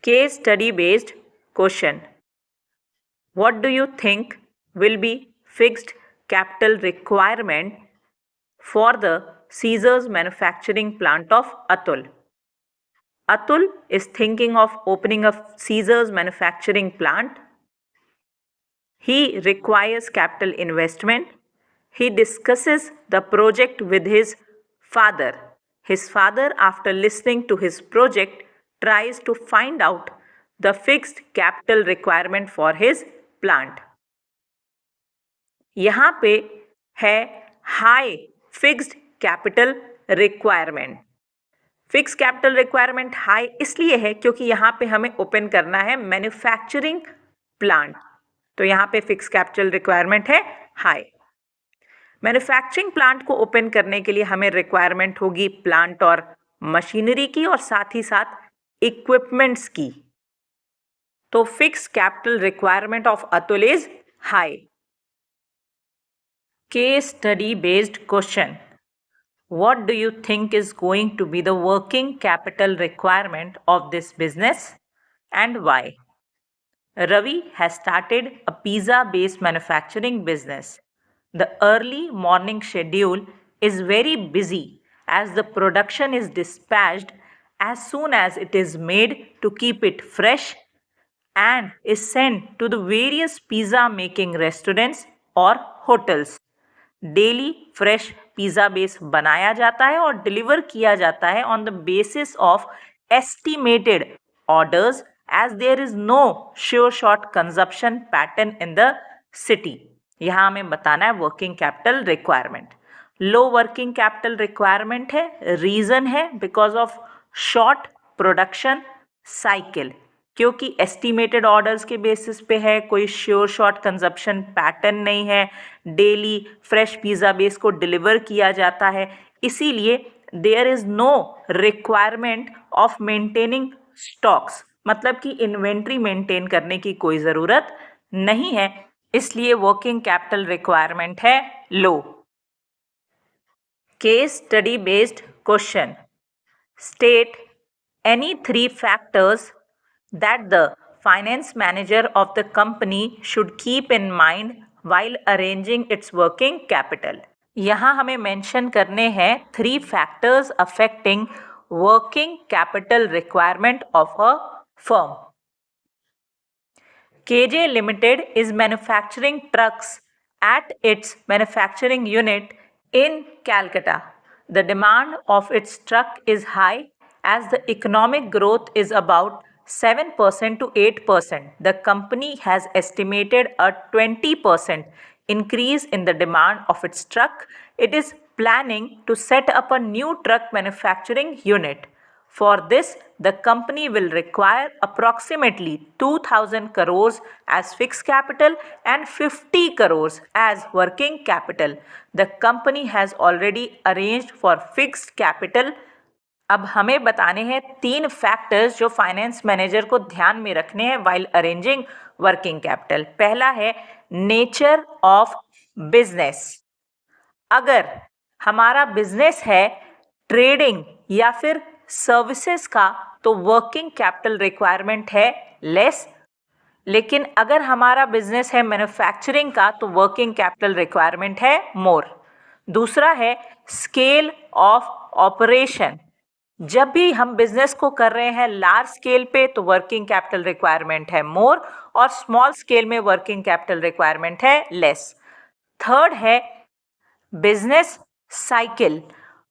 Case study based question. What do you think will be fixed capital requirement for the Caesars manufacturing plant of Atul? Atul is thinking of opening a Caesars manufacturing plant. He requires capital investment. He discusses the project with his father. His father, after listening to his project, tries to find out the fixed capital requirement for his plant. यहाँ पे है high fixed capital requirement. Fix capital requirement high इसलिए है क्योंकि यहाँ पे हमें open करना है मैन्युफैक्चरिंग प्लांट, तो यहाँ पे फिक्स कैपिटल रिक्वायरमेंट है हाई. मैन्युफैक्चरिंग प्लांट को ओपन करने के लिए हमें रिक्वायरमेंट होगी प्लांट और मशीनरी की और साथ ही साथ इक्विपमेंट्स की. तो fix capital requirement of Atul is high. Case study based question. What do you think is going to be the working capital requirement of this business and why? Ravi has started a pizza based manufacturing business. The early morning schedule is very busy as the production is dispatched as soon as it is made to keep it fresh and is sent to the various pizza making restaurants or hotels. Daily fresh pizza base बनाया जाता है और deliver किया जाता है on the basis of estimated orders as there is no sure shot consumption pattern in the city. यहाँ हमें बताना है working capital requirement. Low working capital requirement है, रीज़न है because of short production cycle, क्योंकि एस्टिमेटेड ऑर्डर्स के basis पे है, कोई श्योर शॉर्ट कंजप्शन पैटर्न नहीं है, डेली फ्रेश पिज़्ज़ा बेस को डिलीवर किया जाता है, इसीलिए there is no requirement of maintaining stocks, मतलब कि इन्वेंट्री मेंटेन करने की कोई ज़रूरत नहीं है, इसलिए वर्किंग कैपिटल रिक्वायरमेंट है लो. Case study based question. State any 3 factors that the finance manager of the company should keep in mind while arranging its working capital. यहाँ हमें मेंशन करने हैं 3 factors affecting working capital requirement of a firm. KJ Limited is manufacturing trucks at its manufacturing unit in Calcutta. The demand of its truck is high as the economic growth is about 7% to 8%. The company has estimated a 20% increase in the demand of its truck. It is planning to set up a new truck manufacturing unit. For this, the company will require approximately 2,000 crores as fixed capital and 50 crores as working capital. The company has already arranged for fixed capital. अब हमें बताने हैं 3 factors जो finance manager को ध्यान में रखने हैं वाइल अरेंजिंग वर्किंग कैपिटल. पहला है नेचर ऑफ बिजनेस. अगर हमारा बिजनेस है ट्रेडिंग या फिर सर्विसेज का तो वर्किंग कैपिटल रिक्वायरमेंट है लेस, लेकिन अगर हमारा बिजनेस है मैन्युफैक्चरिंग का तो वर्किंग कैपिटल रिक्वायरमेंट है मोर. दूसरा है स्केल ऑफ ऑपरेशन. जब भी हम बिजनेस को कर रहे हैं लार्ज स्केल पे तो वर्किंग कैपिटल रिक्वायरमेंट है मोर और स्मॉल स्केल में वर्किंग कैपिटल रिक्वायरमेंट है लेस. थर्ड है business cycle.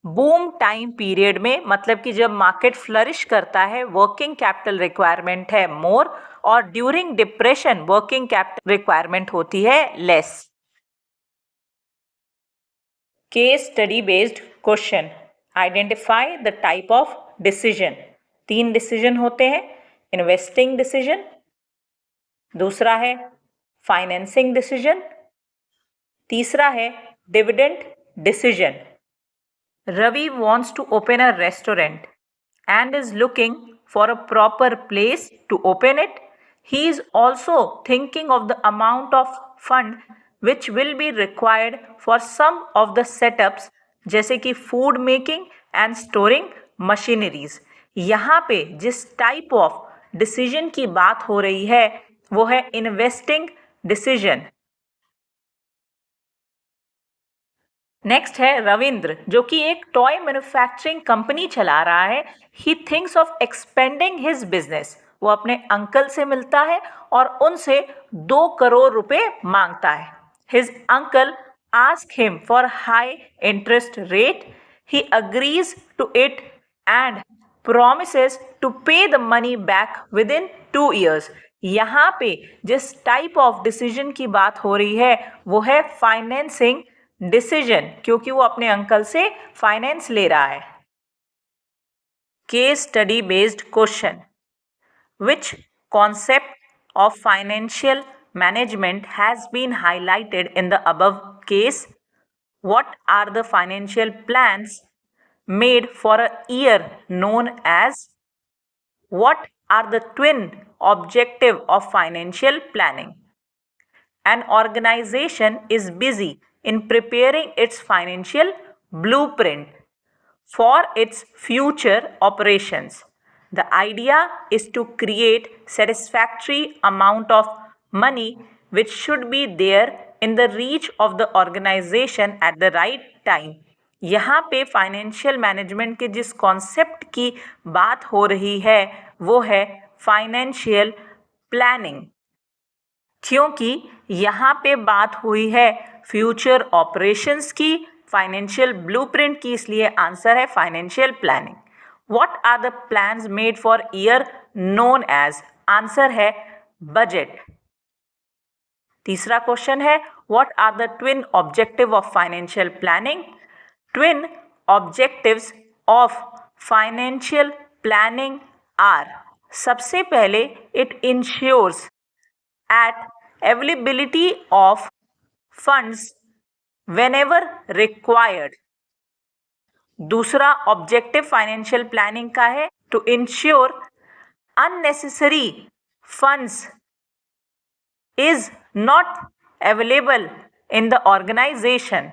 Boom time period में, मतलब कि जब मार्केट फ्लरिश करता है, वर्किंग कैपिटल रिक्वायरमेंट है मोर और during depression working capital requirement होती है less. Case study based question. Identify the type of decision. 3 decision होते हैं. इन्वेस्टिंग डिसीजन, दूसरा है फाइनेंसिंग डिसीजन, तीसरा है dividend decision. Ravi wants to open a restaurant and is looking for a proper place to open it. He is also thinking of the amount of fund which will be required for some of the setups जैसे कि food making and storing machineries. यहाँ पे जिस type of decision की बात हो रही है वो है इन्वेस्टिंग डिसीजन। नेक्स्ट है रविंद्र, जो कि एक टॉय मैन्युफैक्चरिंग कंपनी चला रहा है। He thinks of expanding his business. वो अपने अंकल से मिलता है और उनसे 2 करोड़ रुपए मांगता है। His uncle ask him for high interest rate. He agrees to it and promises to pay the money back within 2 years। यहाँ पे जिस टाइप ऑफ डिसीजन की बात हो रही है वो है फाइनेंसिंग डिसीजन, क्योंकि वो अपने अंकल से फाइनेंस ले रहा है। Case study based question. Which concept of financial management has been highlighted in the above case? What are the financial plans made for a year known as? What are the twin objective of financial planning? An organization is busy in preparing its financial blueprint for its future operations. The idea is to create satisfactory amount of money which should be there in the reach of the organization at the right time। यहाँ पे financial management के जिस concept की बात हो रही है वो है फाइनेंशियल प्लानिंग, क्योंकि यहाँ पे बात हुई है फ्यूचर ऑपरेशंस की, फाइनेंशियल ब्लूप्रिंट की, इसलिए आंसर है financial planning. What are the plans made for year known as? Answer है बजट। तीसरा क्वेश्चन है what are the twin objective of financial planning? Twin objectives of financial planning are, सबसे पहले it ensures at availability of funds whenever required। दूसरा objective financial planning का है to ensure unnecessary funds is not available in the organization।